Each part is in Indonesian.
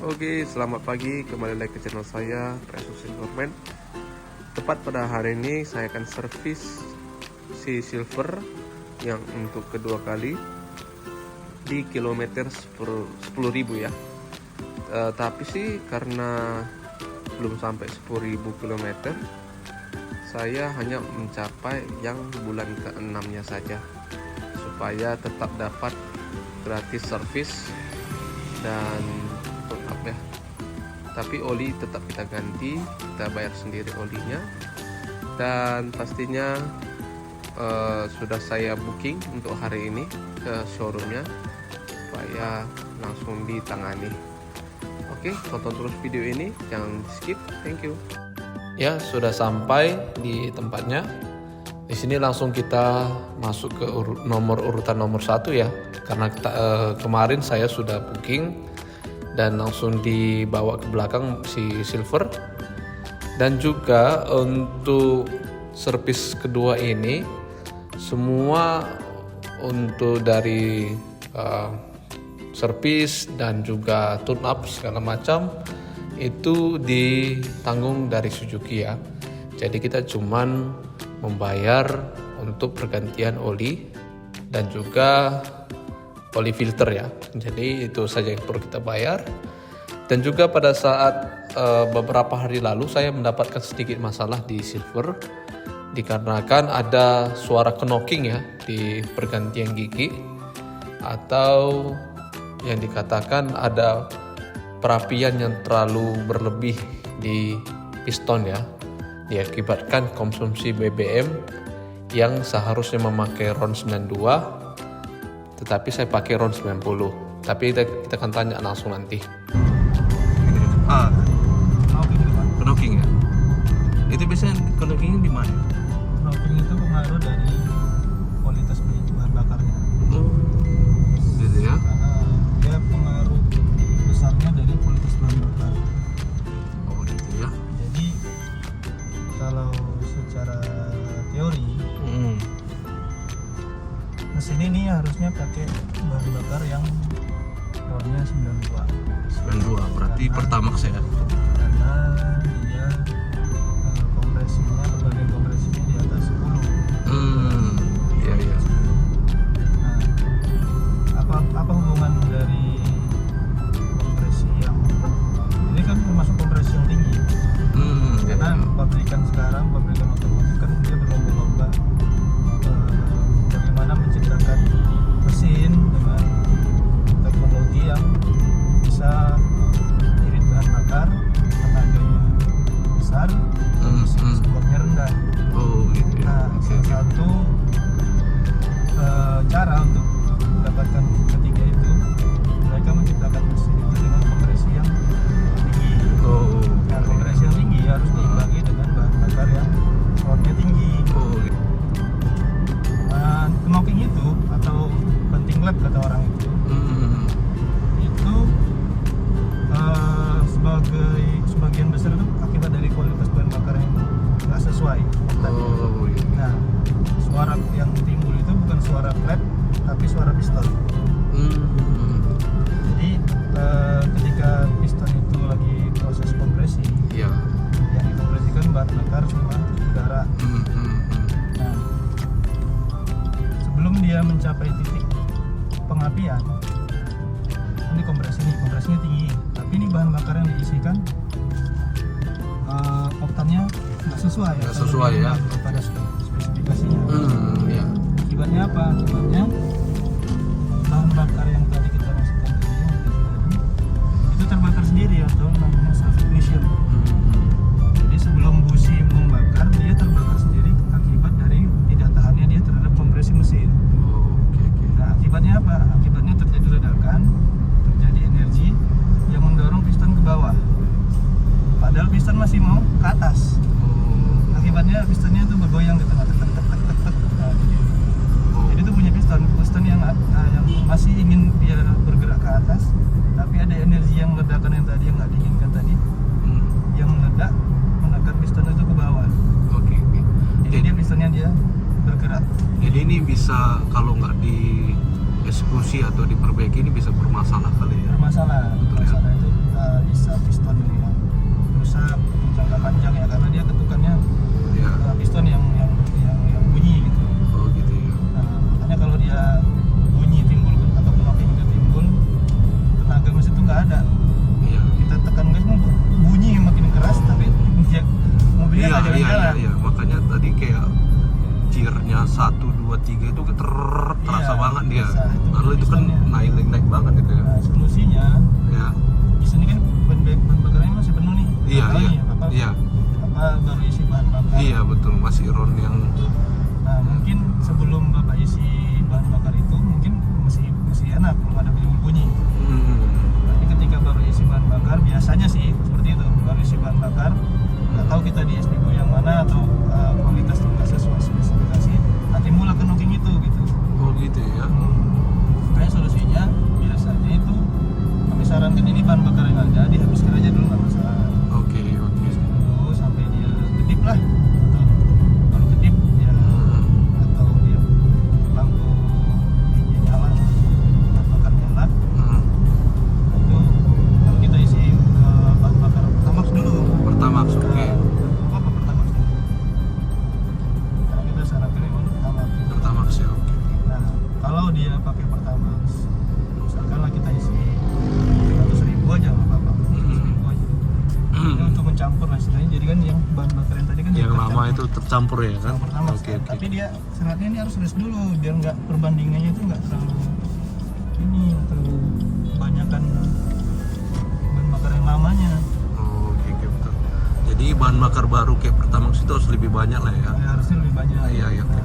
Oke, selamat pagi, kembali lagi ke channel saya, Precious Silverman. Tepat pada hari ini saya akan servis si silver yang untuk kedua kali di kilometer 10.000 ya. Tapi sih karena belum sampai 10.000 kilometer, saya hanya mencapai yang bulan ke-6-nya saja, supaya tetap dapat gratis servis dan up ya. Tapi oli tetap kita ganti, kita bayar sendiri olinya. Dan pastinya sudah saya booking untuk hari ini ke showroomnya supaya langsung ditangani. Oke, tonton terus video ini, jangan di skip. Thank you. Ya, sudah sampai di tempatnya. Di sini langsung kita masuk ke nomor urutan nomor 1 ya, karena kemarin saya sudah booking dan langsung dibawa ke belakang si silver. Dan juga untuk servis kedua ini semua untuk dari servis dan juga tune up segala macam itu ditanggung dari Suzuki ya. Jadi kita cuman membayar untuk pergantian oli dan juga oli filter ya. Jadi itu saja yang perlu kita bayar. Dan juga pada saat beberapa hari lalu saya mendapatkan sedikit masalah di silver, dikarenakan ada suara knocking ya di pergantian gigi, atau yang dikatakan ada perapian yang terlalu berlebih di piston ya, diakibatkan konsumsi BBM yang seharusnya memakai RON 92 tetapi saya pakai RON 90. Tapi kita akan tanya langsung nanti. Knocking ya? Itu biasanya knockingnya di mana? Knocking itu pengaruh dari kualitas bahan bakarnya. Gitu ya? Karena dia pengaruh besarnya dari kualitas bahan bakar. Oh gitu ya? Jadi kalau secara teori mesin ini harusnya pakai bahan bakar yang RON-nya 92. Berarti Pertamax ya? Karena dia kompresinya, bagian kompresinya di atas 10. Iya iya. Nah, apa hubungan dari kompresi yang ini kan termasuk kompresi yang tinggi? Karena pabrikan sekarang, pabrikan otomotif kan dia berlomba-lomba bagaimana menciptakan mesin dengan teknologi yang bisa irit bahan bakar, tenaganya besar, speknya rendah. Oh gitu ya. Nah, salah satu cara untuk mendapatkan ketiga itu, mereka menciptakan mesin itu dengan kompresi yang tinggi. Oh. Nah, kompresi yang tinggi harus diimbangi dengan bahan bakar yang RON-nya tinggi. Oh gitu. Knocking itu atau penting lab kata orang itu sebagian besar itu akibat dari kualitas bahan bakar yang nggak sesuai. Oh iya. Nah, suara yang timbul itu bukan suara klep tapi suara piston. Jadi ketika piston itu lagi proses kompresi, Iya. yang dikompresikan bahan bakar cuma udara. Nah, sebelum dia mencapai titik pengapian, ini kompresinya tinggi, tapi ini bahan bakar yang diisikan oktannya nggak sesuai ya pada spesifikasinya. Iya. Akibatnya apa? Akibatnya bahan bakar yang tadi kita masukkan itu terbakar sendiri atau namanya self ignition. Jadi sebelum busi membakar, dia terbakar sendiri akibat dari tidak tahannya dia terhadap kompresi mesin. Nah, akibatnya apa? Akibatnya terjadi ledakan, terjadi energi yang mendorong piston ke bawah. Padahal piston masih mau ke atas. Akibatnya pistonnya itu bergoyang di tengah, tek. Nah, jadi itu punya piston yang masih ingin dia bergerak ke atas, tapi ada energi yang ledakan yang tadi yang nggak diinginkan tadi, yang meledak menekan piston itu ke bawah. Oke. Jadi dia pistonnya dia bergerak. Jadi ini bisa kalau nggak dieksekusi atau diperbaiki ini bisa bermasalah kali ya? Bermasalah. Betul ya? Masalah itu ada. Iya. Kita tekan gas mau bunyi makin keras, tapi dia mobilnya nggak jalan-jalan. Iya. Makanya tadi kayak cheer-nya 1, 2, 3 itu terasa Iya, banget dia. terasa. Lalu itu kan Pistonnya. naik banget gitu ya. Nah, solusinya Ya. di sini kan ban bakarnya masih penuh nih. Iya, Nggak tahu iya. nih apa Iya. baru isi bahan bakar. Iya betul, masih ron yang Nah, mungkin sebelum Bapak isi bahan bakar itu mungkin masih enak, belum ada bunyi. Tapi ketika baru isi bahan bakar, biasanya sih seperti itu, baru isi bahan bakar, nggak tahu kita di SPBU yang mana atau kualitas nggak sesuai spesifikasi, nanti mulai ke knocking itu gitu. oh gitu ya. Makanya solusinya biasanya itu kami sarankan ini bahan bakar yang ada dihabiskan aja dulu, nggak masalah. Oke. Habiskan dulu sampai dia kedip lah, atau kalau kedip ya atau dia lampu hijau nyala, bahan bakar nyala, itu baru kita isi bahan bakar Pertamax dulu. Pertamax, oke. Apa Pertamax dulu? Karena kita sarankan memang Pertamax. Pertamax ya, oke. Nah, kalau dia pakai Pertamax, misalkanlah kita isi 100.000 aja nggak apa-apa, 100.000 aja. Ini untuk mencampur lah istilahnya. Jadi kan yang bahan bakar yang tadi kan Yang dia lama tercampur itu tercampur ya kan? sama Pertamax Oke. kan. Tapi dia seratnya ini harus rest dulu biar nggak perbandingannya itu nggak terlalu terlalu kebanyakan bahan bakar yang lamanya. Oh, oke betul. Jadi bahan bakar baru kayak Pertamax itu harus lebih banyak lah ya. Ya, harusnya lebih banyak. Iya, oke.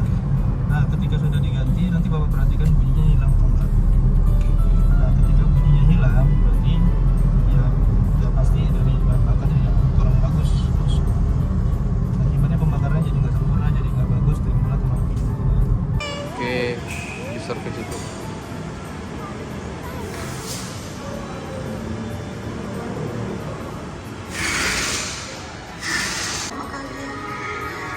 Nah, ketika sudah diganti nanti Bapak perhatikan bunyinya hilang atau enggak. Nah, ketika bunyinya hilang berarti ya udah pasti dari bahan bakarnya yang kurang bagus. Akibatnya pembakarannya jadi nggak sempurna, jadi nggak bagus, timbullah knocking. Oke, di servis itu. Sama kalian,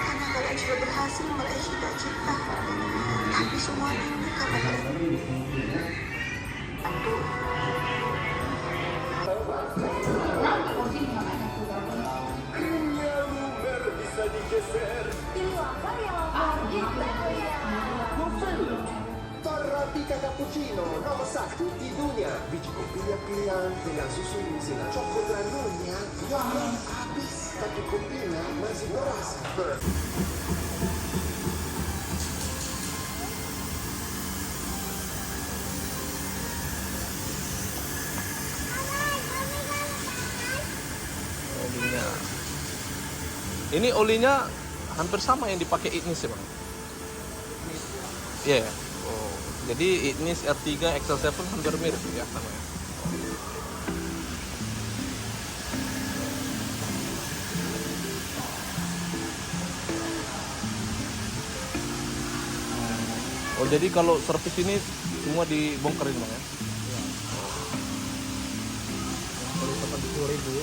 karena kalian sudah berhasil meraih cita-cita. Tapi semua ini karena kalian. Torratica cappuccino nomor 1 di dunia. Biji kopi yang pilihan dengan susu Louisiana coklat granulnya. Wah, habis tapi kopinya masih berasa. Olinya. Ini olinya hampir sama yang dipakai Ignis ya, Bang? Iya ya. Oh, jadi Ignis R3 XL7 hampir mirip ya sama ya. Oh, jadi kalau servis ini semua dibongkarin, Bang ya? Kalau 80.000,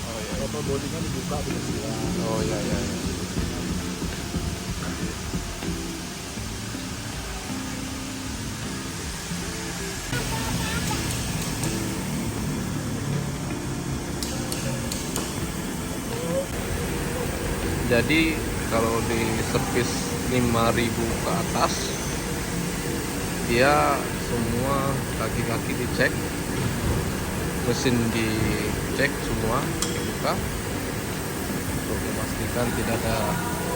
Oh iya. total bodinya dibuka bersih. Oh iya. Jadi kalau di servis 5.000 ke atas, dia semua kaki-kaki dicek, mesin dicek semua, dibuka untuk memastikan tidak ada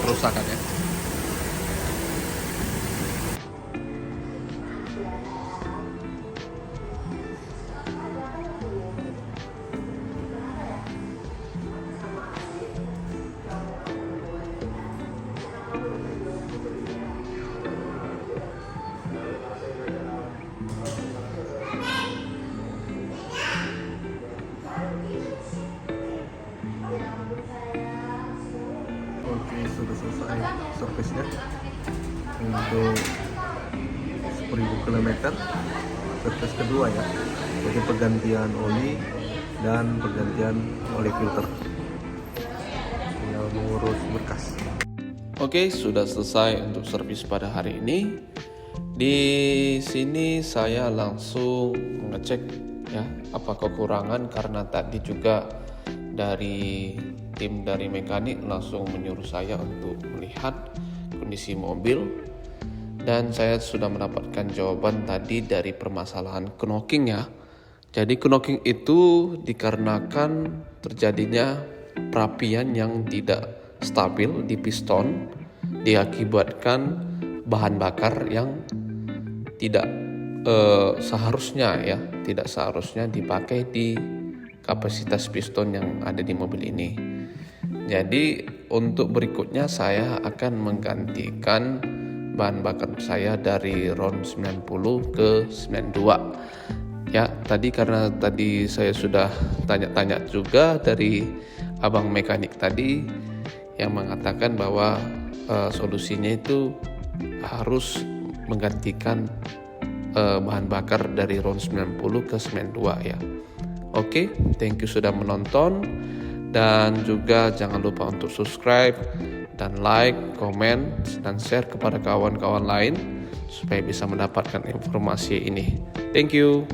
kerusakan ya. Oke, sudah selesai servisnya untuk 10.000 km servis kedua ya. Jadi pergantian oli dan pergantian oli filter. Tinggal mengurus berkas. Oke, sudah selesai untuk servis pada hari ini. Di sini saya langsung mengecek ya apa kekurangan, karena tadi juga dari tim dari mekanik langsung menyuruh saya untuk melihat kondisi mobil, dan saya sudah mendapatkan jawaban tadi dari permasalahan knocking ya. Jadi knocking itu dikarenakan terjadinya perapian yang tidak stabil di piston diakibatkan bahan bakar yang tidak seharusnya dipakai di kapasitas piston yang ada di mobil ini. Jadi untuk berikutnya saya akan menggantikan bahan bakar saya dari RON 90 ke 92. Ya, karena tadi saya sudah tanya-tanya juga dari abang mekanik tadi yang mengatakan bahwa solusinya itu harus menggantikan bahan bakar dari RON 90 ke 92 ya. Oke, thank you sudah menonton, dan juga jangan lupa untuk subscribe dan like, komen, dan share kepada kawan-kawan lain supaya bisa mendapatkan informasi ini. Thank you.